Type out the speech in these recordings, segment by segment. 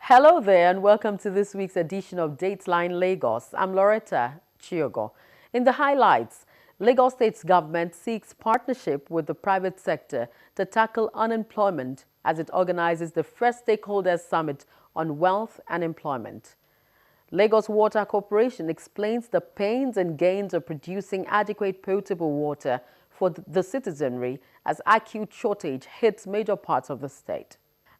Hello there and welcome to this week's edition of Dateline Lagos. I'm Loretta Chiogo. In the highlights, Lagos State's government seeks partnership with the private sector to tackle unemployment as it organizes the first stakeholders summit on wealth and employment. Lagos Water Corporation explains the pains and gains of producing adequate potable water for the citizenry as acute shortage hits major parts of the state.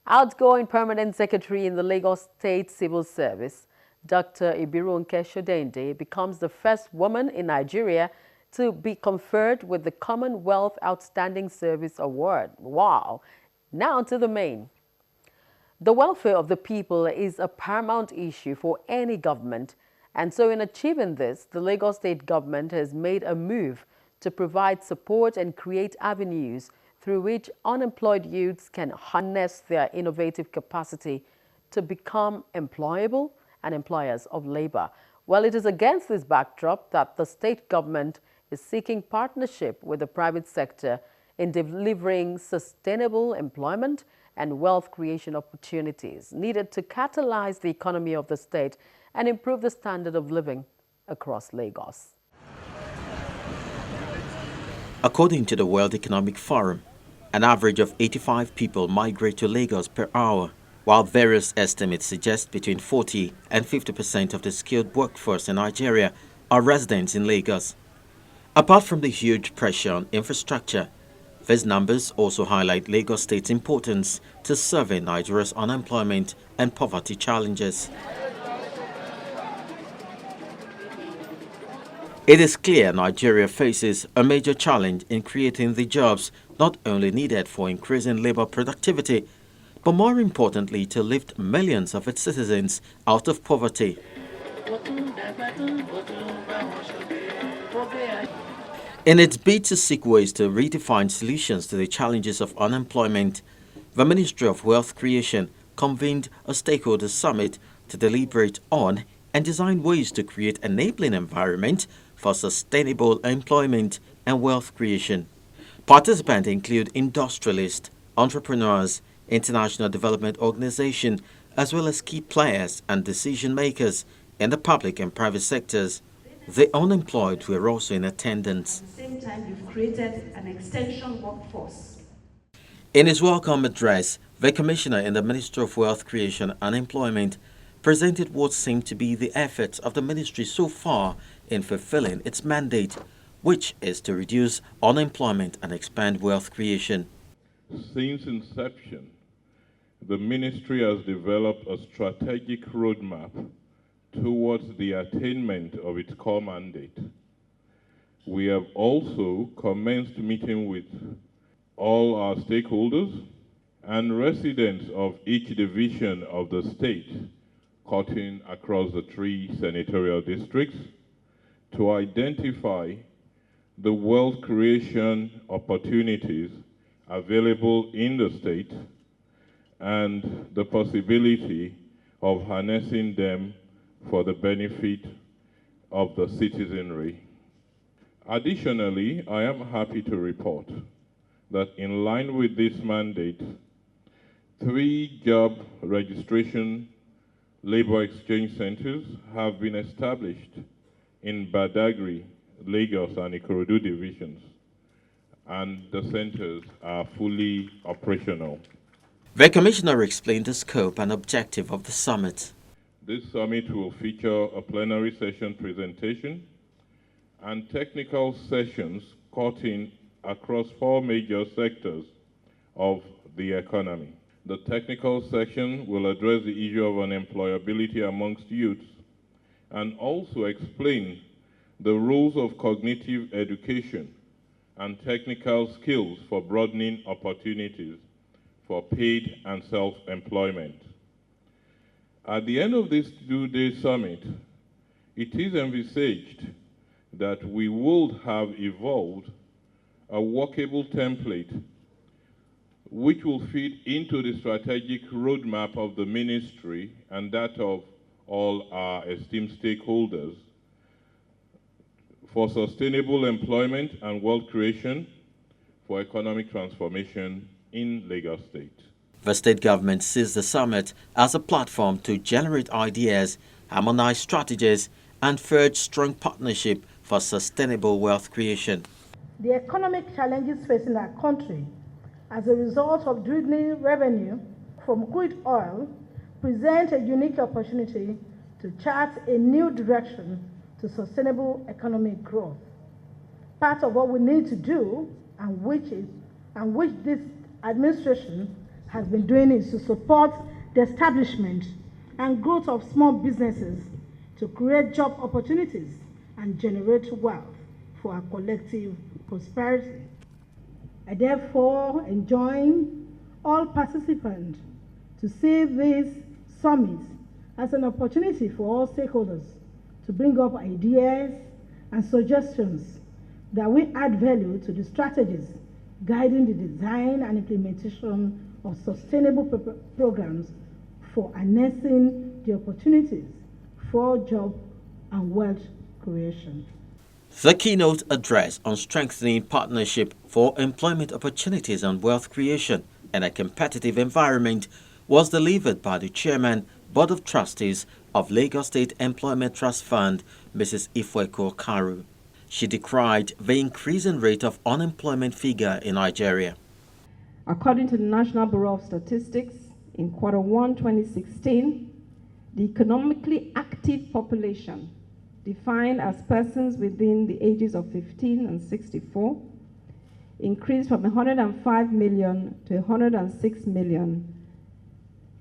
Outgoing Permanent Secretary in the Lagos State Civil Service, Dr. Ibirunke Shodende, becomes the first woman in Nigeria to be conferred with the Commonwealth Outstanding Service Award. Wow! Now to the main. The welfare of the people is a paramount issue for any government, and so in achieving this, the Lagos State government has made a move to provide support and create avenues through which unemployed youths can harness their innovative capacity to become employable and employers of labor. Well, it is against this backdrop that the state government is seeking partnership with the private sector in delivering sustainable employment and wealth creation opportunities needed to catalyze the economy of the state and improve the standard of living across Lagos. According to the World Economic Forum, an average of 85 people migrate to Lagos per hour, while various estimates suggest between 40 and 50% of the skilled workforce in Nigeria are residents in Lagos. Apart from the huge pressure on infrastructure, these numbers also highlight Lagos State's importance to serving Nigeria's unemployment and poverty challenges. It is clear Nigeria faces a major challenge in creating the jobs not only needed for increasing labor productivity, but more importantly to lift millions of its citizens out of poverty. In its bid to seek ways to redefine solutions to the challenges of unemployment, the Ministry of Wealth Creation convened a stakeholders summit to deliberate on and design ways to create an enabling environment for sustainable employment and wealth creation. Participants include industrialists, entrepreneurs, international development organizations, as well as key players and decision makers in the public and private sectors. The unemployed were also in attendance. At the same time, you've created an extension workforce. In his welcome address, the Commissioner in the Ministry of Wealth Creation and Employment presented what seemed to be the efforts of the ministry so far in fulfilling its mandate, which is to reduce unemployment and expand wealth creation. Since inception, the ministry has developed a strategic roadmap towards the attainment of its core mandate. We have also commenced meeting with all our stakeholders and residents of each division of the state, cutting across the 3 senatorial districts, to identify the wealth creation opportunities available in the state and the possibility of harnessing them for the benefit of the citizenry. Additionally, I am happy to report that in line with this mandate, 3 job registration labor exchange centers have been established in Badagry, Lagos, and Ikorodu divisions, and the centers are fully operational. The Commissioner explained the scope and objective of the summit. This summit will feature a plenary session presentation and technical sessions cutting across 4 major sectors of the economy. The technical section will address the issue of unemployability amongst youths and also explain the rules of cognitive education and technical skills for broadening opportunities for paid and self-employment. At the end of this 2-day summit, it is envisaged that we will have evolved a workable template which will feed into the strategic roadmap of the ministry and that of all our esteemed stakeholders for sustainable employment and wealth creation for economic transformation in Lagos State. The state government sees the summit as a platform to generate ideas, harmonize strategies, and forge strong partnership for sustainable wealth creation. The economic challenges facing our country as a result of dwindling revenue from crude oil present a unique opportunity to chart a new direction to sustainable economic growth. Part of what we need to do, and which this administration has been doing, is to support the establishment and growth of small businesses to create job opportunities and generate wealth for our collective prosperity. I therefore enjoin all participants to see this summit as an opportunity for all stakeholders to bring up ideas and suggestions that will add value to the strategies guiding the design and implementation of sustainable programs for harnessing the opportunities for job and wealth creation. The keynote address on strengthening partnership for employment opportunities and wealth creation in a competitive environment was delivered by the Chairman, Board of Trustees of Lagos State Employment Trust Fund, Mrs. Ifweko Karu. She decried the increasing rate of unemployment figure in Nigeria. According to the National Bureau of Statistics, in Q1 2016, the economically active population, defined as persons within the ages of 15 and 64, increased from 105 million to 106 million,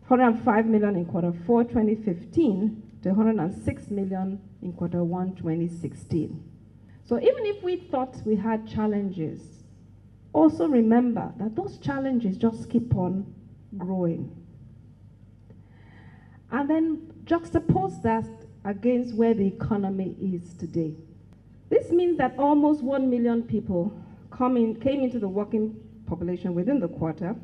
105 million in Q4 2015 to 106 million in Q1 2016. So even if we thought we had challenges, also remember that those challenges just keep on growing. And then juxtapose that against where the economy is today. This means that almost 1 million people came into the working population within the quarter.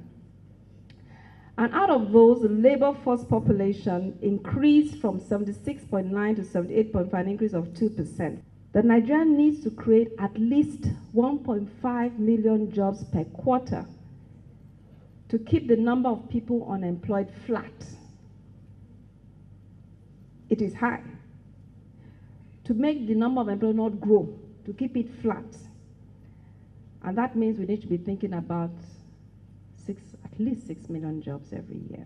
And out of those, the labor force population increased from 76.9 to 78.5, an increase of 2%. The Nigeria needs to create at least 1.5 million jobs per quarter to keep the number of people unemployed flat. It is high. To make the number of employees not grow, to keep it flat. And that means we need to be thinking about at least 6 million jobs every year.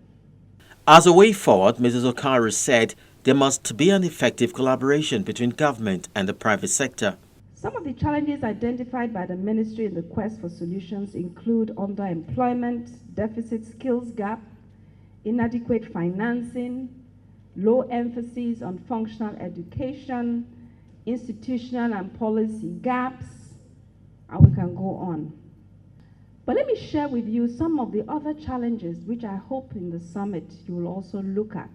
As a way forward, Mrs. Okaru said there must be an effective collaboration between government and the private sector. Some of the challenges identified by the ministry in the quest for solutions include underemployment, deficit skills gap, inadequate financing, low emphasis on functional education, institutional and policy gaps, and we can go on. But let me share with you some of the other challenges which I hope in the summit you will also look at.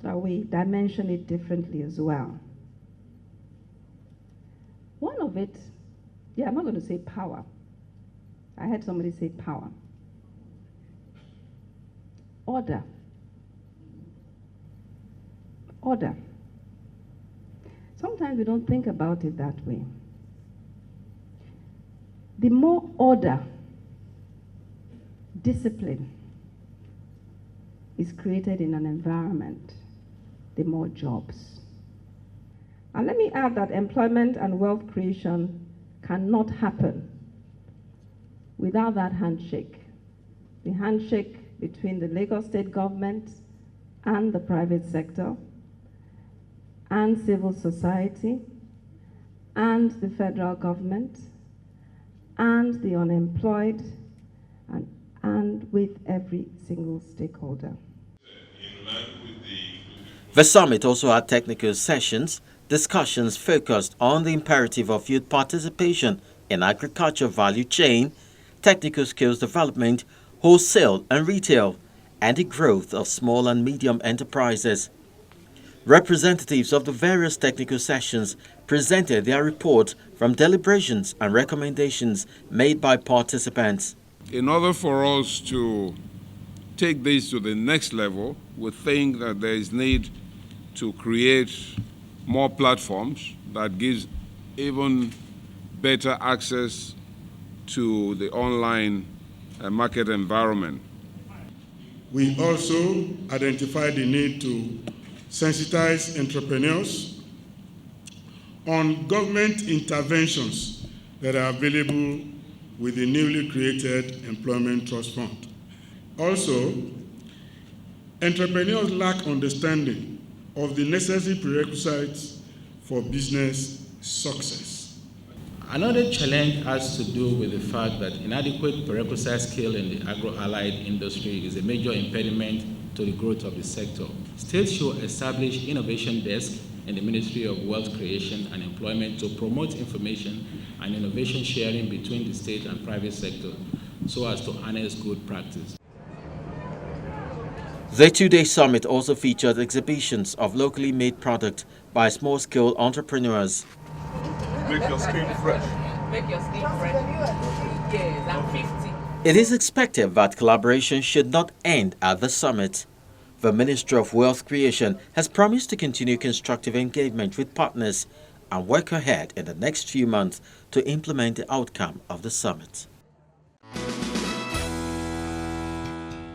So we dimension it differently as well. One of it, I'm not going to say power. I heard somebody say power. Order. Order. Sometimes we don't think about it that way. The more order, discipline is created in an environment, the more jobs. And let me add that employment and wealth creation cannot happen without that handshake. The handshake between the Lagos State government and the private sector and civil society and the federal government and the unemployed and with every single stakeholder. The summit also had technical sessions, discussions focused on the imperative of youth participation in agriculture value chain, technical skills development, wholesale and retail, and the growth of small and medium enterprises. Representatives of the various technical sessions presented their report from deliberations and recommendations made by participants. In order for us to take this to the next level, we think that there is need to create more platforms that gives even better access to the online market environment. We also identified the need to sensitize entrepreneurs on government interventions that are available with the newly created Employment Trust Fund. Also, entrepreneurs lack understanding of the necessary prerequisites for business success. Another challenge has to do with the fact that inadequate prerequisite skill in the agro-allied industry is a major impediment to the growth of the sector. States should establish innovation desks in the Ministry of Wealth Creation and Employment to promote information and innovation sharing between the state and private sector so as to harness good practice. The two-day summit also featured exhibitions of locally made products by small-scale entrepreneurs. Make your skin fresh. Make your skin fresh. Yes, I'm 50. It is expected that collaboration should not end at the summit. The Ministry of Wealth Creation has promised to continue constructive engagement with partners and work ahead in the next few months to implement the outcome of the summit.